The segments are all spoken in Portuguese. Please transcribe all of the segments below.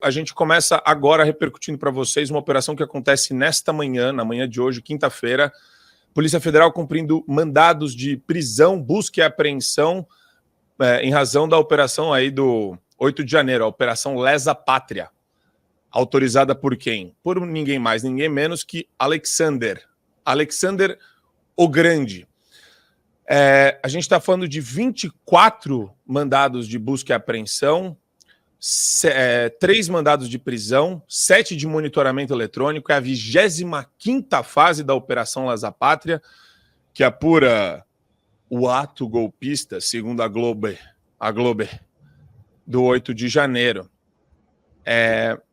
A gente começa agora repercutindo para vocês uma operação que acontece nesta manhã, na manhã de hoje, quinta-feira. Polícia Federal cumprindo mandados de prisão, busca e apreensão em razão da operação aí do 8 de janeiro, a Operação Lesa Pátria. Autorizada por quem? Por ninguém mais, ninguém menos que Alexander o Grande. A gente está falando de 24 mandados de busca e apreensão, 3 mandados de prisão, 7 de monitoramento eletrônico. É a 25ª fase da Operação Lesa Pátria, que apura o ato golpista, segundo a Globo, do 8 de janeiro.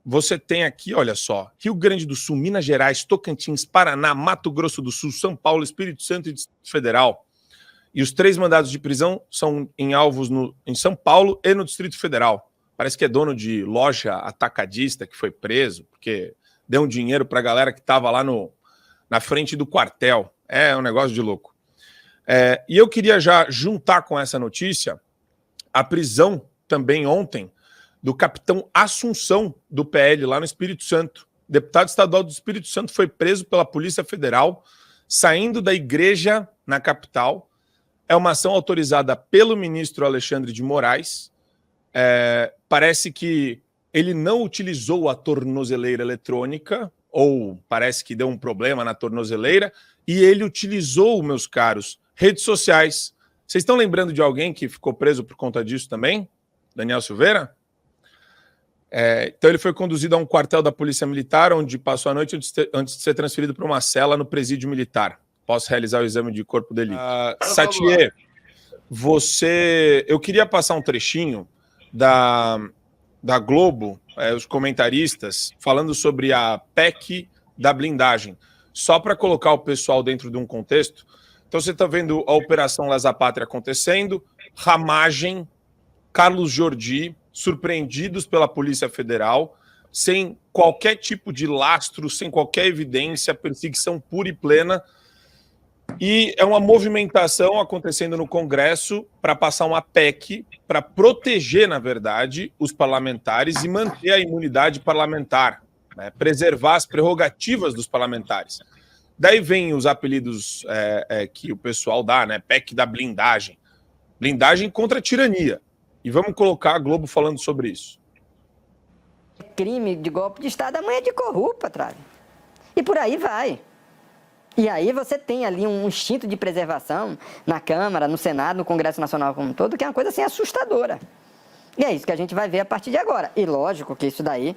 Você tem aqui, olha só, Rio Grande do Sul, Minas Gerais, Tocantins, Paraná, Mato Grosso do Sul, São Paulo, Espírito Santo e Distrito Federal. E os 3 mandados de prisão são em alvos em São Paulo e no Distrito Federal. Parece que é dono de loja atacadista que foi preso, porque deu um dinheiro para a galera que estava lá na frente do quartel. É um negócio de louco. E eu queria já juntar com essa notícia a prisão também ontem do capitão Assunção, do PL, lá no Espírito Santo. Deputado estadual do Espírito Santo foi preso pela Polícia Federal, saindo da igreja na capital. É uma ação autorizada pelo ministro Alexandre de Moraes. Parece que ele não utilizou a tornozeleira eletrônica, ou parece que deu um problema na tornozeleira, e ele utilizou, meus caros, redes sociais. Vocês estão lembrando de alguém que ficou preso por conta disso também? Daniel Silveira? Então ele foi conduzido a um quartel da Polícia Militar, onde passou a noite antes de ser transferido para uma cela no presídio militar. Posso realizar o exame de corpo de delito. Satier, eu queria passar um trechinho da Globo, os comentaristas, falando sobre a PEC da blindagem. Só para colocar o pessoal dentro de um contexto. Então você está vendo a Operação Lesa Pátria acontecendo, Ramagem, Carlos Jordi, surpreendidos pela Polícia Federal, sem qualquer tipo de lastro, sem qualquer evidência, perseguição pura e plena. E é uma movimentação acontecendo no Congresso para passar uma PEC para proteger, na verdade, os parlamentares e manter a imunidade parlamentar, né? Preservar as prerrogativas dos parlamentares. Daí vem os apelidos que o pessoal dá, né? PEC da blindagem. Blindagem contra a tirania. E vamos colocar a Globo falando sobre isso. Crime de golpe de Estado, amanhã é de corrupta, Trave. E por aí vai. E aí você tem ali um instinto de preservação na Câmara, no Senado, no Congresso Nacional como um todo, que é uma coisa assim assustadora. E é isso que a gente vai ver a partir de agora. E lógico que isso daí,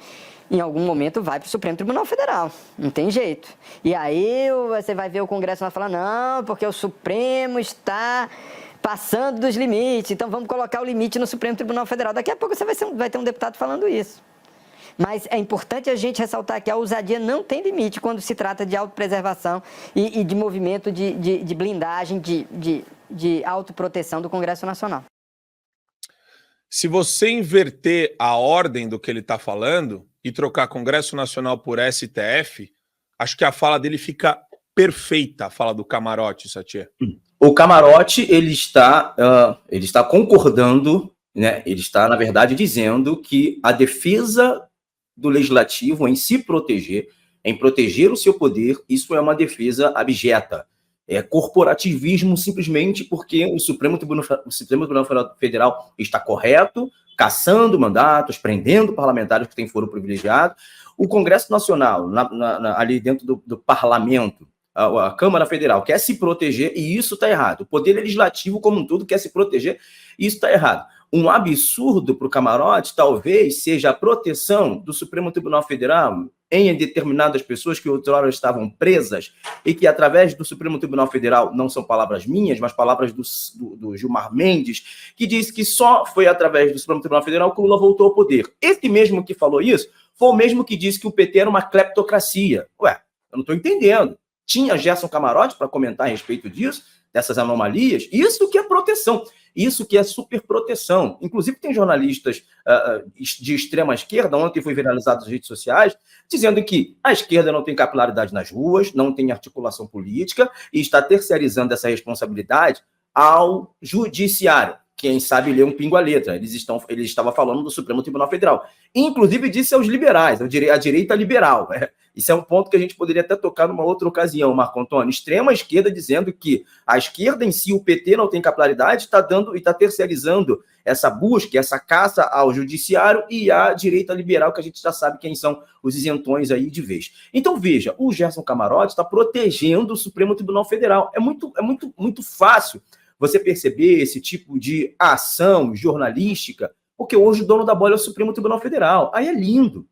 em algum momento, vai para o Supremo Tribunal Federal. Não tem jeito. E aí você vai ver o Congresso vai falar, não, porque o Supremo está passando dos limites, então vamos colocar o limite no Supremo Tribunal Federal. Daqui a pouco você vai ter um deputado falando isso. Mas é importante a gente ressaltar que a ousadia não tem limite quando se trata de autopreservação e de movimento de blindagem, de autoproteção do Congresso Nacional. Se você inverter a ordem do que ele está falando e trocar Congresso Nacional por STF, acho que a fala dele fica perfeita, a fala do Camarote, Satier. O Camarote, ele está concordando, né? Ele está, na verdade, dizendo que a defesa do legislativo em se proteger, em proteger o seu poder, isso é uma defesa abjeta. É corporativismo simplesmente porque o Supremo Tribunal Federal está correto, cassando mandatos, prendendo parlamentares que têm foro privilegiado. O Congresso Nacional, ali dentro do parlamento, a Câmara Federal quer se proteger e isso está errado. O Poder Legislativo como um todo quer se proteger e isso está errado. Um absurdo para o Camarote talvez seja a proteção do Supremo Tribunal Federal em determinadas pessoas que outrora estavam presas e que através do Supremo Tribunal Federal, não são palavras minhas, mas palavras do Gilmar Mendes, que disse que só foi através do Supremo Tribunal Federal que o Lula voltou ao poder. Esse mesmo que falou isso foi o mesmo que disse que o PT era uma cleptocracia. Ué, eu não estou entendendo. Tinha Gerson Camarote para comentar a respeito disso, dessas anomalias? Isso que é proteção, isso que é superproteção. Inclusive tem jornalistas de extrema esquerda, ontem foi viralizado nas redes sociais, dizendo que a esquerda não tem capilaridade nas ruas, não tem articulação política e está terceirizando essa responsabilidade ao judiciário. quem sabe ler um pingo à letra. Ele estava falando do Supremo Tribunal Federal. Inclusive disse aos liberais, a direita liberal. Isso é um ponto que a gente poderia até tocar numa outra ocasião, Marco Antônio. Extrema esquerda dizendo que a esquerda em si, o PT, não tem capilaridade, está dando e está terceirizando essa busca, essa caça ao judiciário, e a direita liberal, que a gente já sabe quem são os isentões aí de vez. Então, veja, o Gerson Camarote está protegendo o Supremo Tribunal Federal. É muito fácil você perceber esse tipo de ação jornalística, porque hoje o dono da bola é o Supremo Tribunal Federal. Aí é lindo.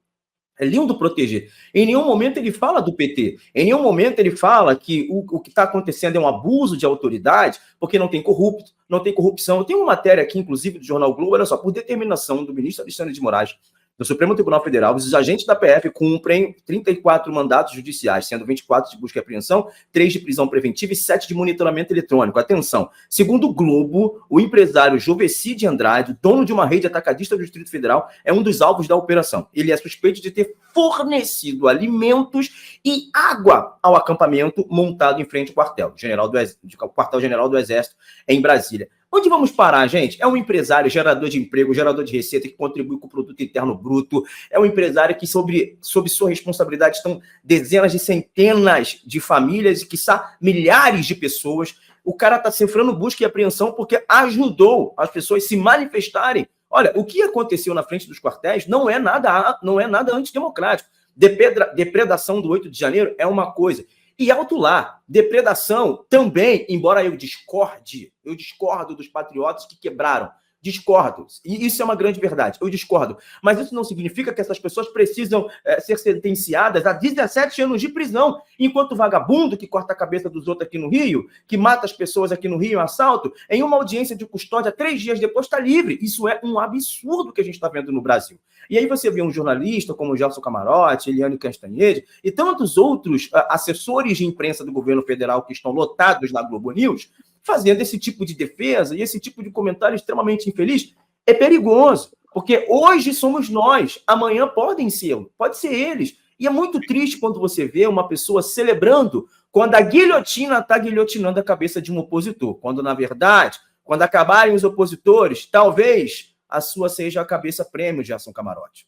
É lindo proteger. Em nenhum momento ele fala do PT. Em nenhum momento ele fala que o que está acontecendo é um abuso de autoridade, porque não tem corrupto, não tem corrupção. Eu tenho uma matéria aqui, inclusive, do Jornal Globo, olha só, por determinação do ministro Alexandre de Moraes, do Supremo Tribunal Federal, os agentes da PF cumprem 34 mandatos judiciais, sendo 24 de busca e apreensão, 3 de prisão preventiva e 7 de monitoramento eletrônico. Atenção, segundo o Globo, o empresário Joveci de Andrade, dono de uma rede atacadista do Distrito Federal, é um dos alvos da operação. Ele é suspeito de ter fornecido alimentos e água ao acampamento montado em frente ao quartel-general do Exército em Brasília. Onde vamos parar, gente? É um empresário gerador de emprego, gerador de receita, que contribui com o produto interno bruto. É um empresário que, sob sua responsabilidade, estão dezenas de centenas de famílias e, quiçá, milhares de pessoas. O cara está sofrendo busca e apreensão porque ajudou as pessoas a se manifestarem. Olha, o que aconteceu na frente dos quartéis não é nada antidemocrático. Depredação do 8 de janeiro é uma coisa. E alto lá, depredação também, embora eu discordo dos patriotas que quebraram. Discordo. E isso é uma grande verdade. Eu discordo. Mas isso não significa que essas pessoas precisam ser sentenciadas a 17 anos de prisão, enquanto o vagabundo que corta a cabeça dos outros aqui no Rio, que mata as pessoas aqui no Rio em assalto, em uma audiência de custódia 3 dias depois está livre. Isso é um absurdo que a gente está vendo no Brasil. E aí você vê um jornalista como o Gerson Camarote, Eliane Cantanhede e tantos outros assessores de imprensa do governo federal que estão lotados na Globo News, fazendo esse tipo de defesa e esse tipo de comentário extremamente infeliz. É perigoso, porque hoje somos nós, amanhã pode ser eles. E é muito triste quando você vê uma pessoa celebrando quando a guilhotina está guilhotinando a cabeça de um opositor, quando, na verdade, quando acabarem os opositores, talvez a sua seja a cabeça prêmio, Gerson Camarote.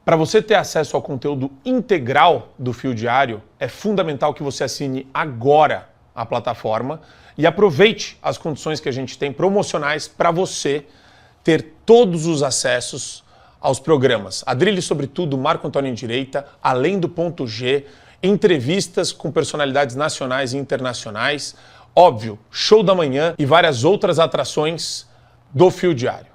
Para você ter acesso ao conteúdo integral do Fio Diário, é fundamental que você assine agora a plataforma e aproveite as condições que a gente tem promocionais para você ter todos os acessos aos programas. Adrilho sobre tudo, Marco Antônio em Direita, Além do Ponto G, entrevistas com personalidades nacionais e internacionais, óbvio, Show da Manhã e várias outras atrações do Fio Diário.